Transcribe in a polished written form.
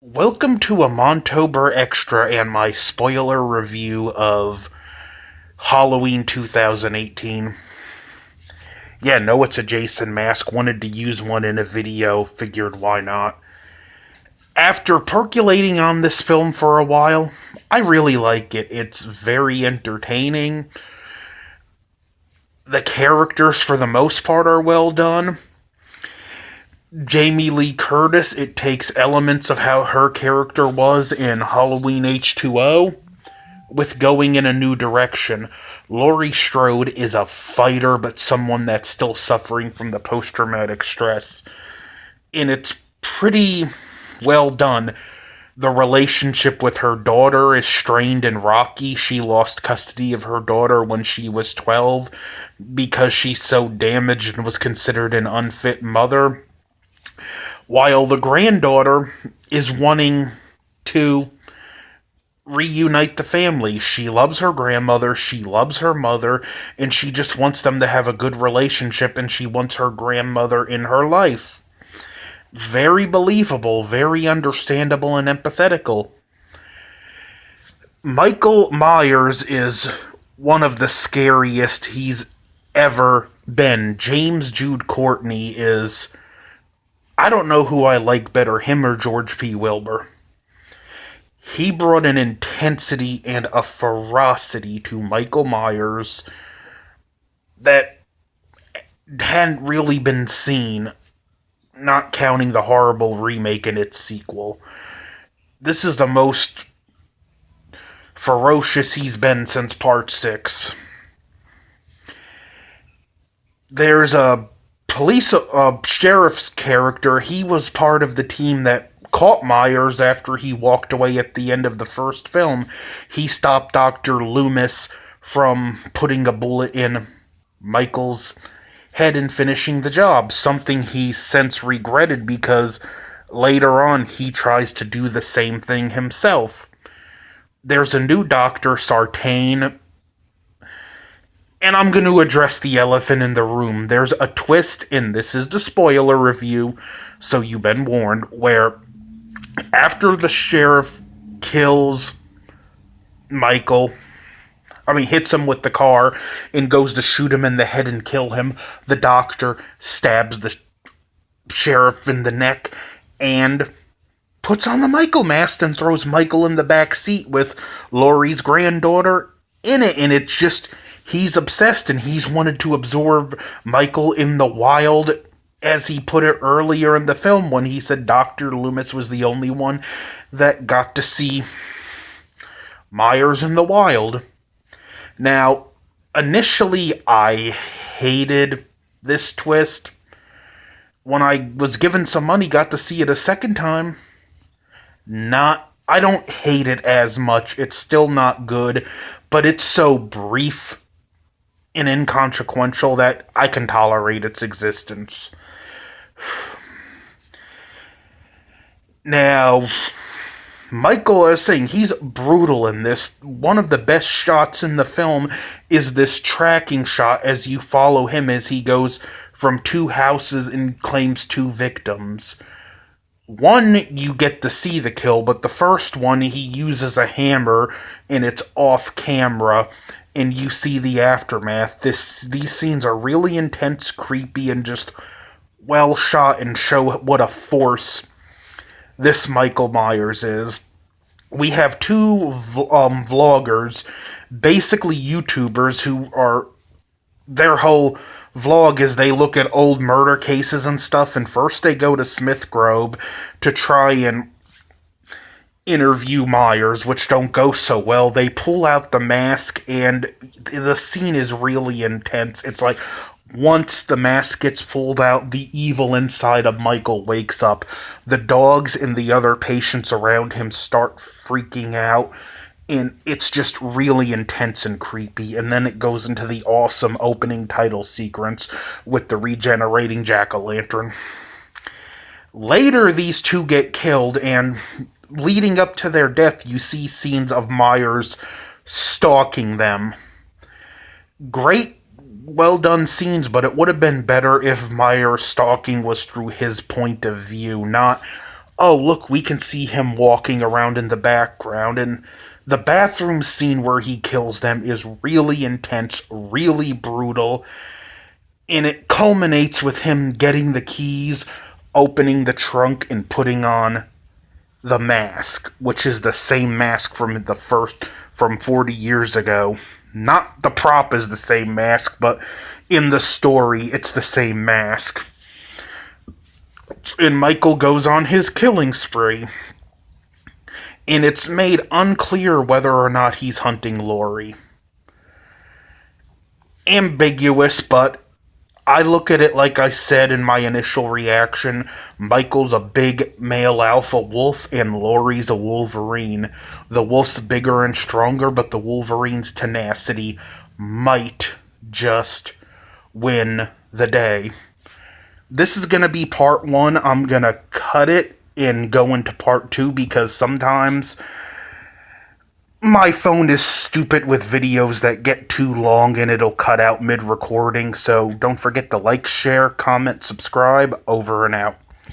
Welcome to a Montober Extra and my spoiler review of Halloween 2018. Yeah, no, it's a Jason mask. Wanted to use one in a video, figured why not. After percolating on this film for a while, I really like it. It's very entertaining. The characters, for the most part, are well done. Jamie Lee Curtis, it takes elements of how her character was in Halloween H2O with going in a new direction. Laurie Strode is a fighter, but someone that's still suffering from the post traumatic stress. And it's pretty well done. The relationship with her daughter is strained and rocky. She lost custody of her daughter when she was 12 because she's so damaged and was considered an unfit mother. While the granddaughter is wanting to reunite the family. She loves her grandmother, she loves her mother, and she just wants them to have a good relationship, and she wants her grandmother in her life. Very believable, very understandable, and empathetical. Michael Myers is one of the scariest he's ever been. James Jude Courtney is. I don't know who I like better, him or George P. Wilbur. He brought an intensity and a ferocity to Michael Myers that hadn't really been seen, not counting the horrible remake and its sequel. This is the most ferocious he's been since Part 6. There's a sheriff's character. He was part of the team that caught Myers after he walked away at the end of the first film. He stopped Dr. Loomis from putting a bullet in Michael's head and finishing the job, something he's since regretted because later on he tries to do the same thing himself. There's a new Dr. Sartain, and I'm going to address the elephant in the room. There's a twist, and this is the spoiler review, so you've been warned, where after the sheriff kills Michael, hits him with the car and goes to shoot him in the head and kill him, the doctor stabs the sheriff in the neck and puts on the Michael mask and throws Michael in the back seat with Laurie's granddaughter in it. And it's just, he's obsessed and he's wanted to absorb Michael in the wild, as he put it earlier in the film when he said Dr. Loomis was the only one that got to see Myers in the wild. Now, initially, I hated this twist. When I was given some money, got to see it a second time. I don't hate it as much. It's still not good, but it's so brief and inconsequential that I can tolerate its existence. Now, Michael, I was saying, he's brutal in this. One of the best shots in the film is this tracking shot as you follow him as he goes from two houses and claims two victims. One, you get to see the kill, but the first one, he uses a hammer and it's off camera and you see the aftermath. These scenes are really intense, creepy, and just well shot and show what a force this Michael Myers is. We have two vloggers, basically YouTubers, who are, their whole vlog is they look at old murder cases and stuff, and first they go to Smith Grove to try and interview Myers, which don't go so well. They pull out the mask, and the scene is really intense. It's like, once the mask gets pulled out, the evil inside of Michael wakes up. The dogs and the other patients around him start freaking out, and it's just really intense and creepy. And then it goes into the awesome opening title sequence with the regenerating jack-o'-lantern. Later, these two get killed, and leading up to their death, you see scenes of Myers stalking them. Great, well done scenes, but it would have been better if Myers' stalking was through his point of view, not oh, look, we can see him walking around in the background. And the bathroom scene where he kills them is really intense, really brutal, and it culminates with him getting the keys, opening the trunk, and putting on the mask, which is the same mask from 40 years ago. Not the prop is the same mask, but in the story, it's the same mask. And Michael goes on his killing spree. And it's made unclear whether or not he's hunting Lori. Ambiguous, but I look at it like I said in my initial reaction. Michael's a big male alpha wolf, and Lori's a wolverine. The wolf's bigger and stronger, but the wolverine's tenacity might just win the day. This is going to be part one. I'm going to cut it and go into part two because sometimes my phone is stupid with videos that get too long and it'll cut out mid-recording. So don't forget to like, share, comment, subscribe. Over and out.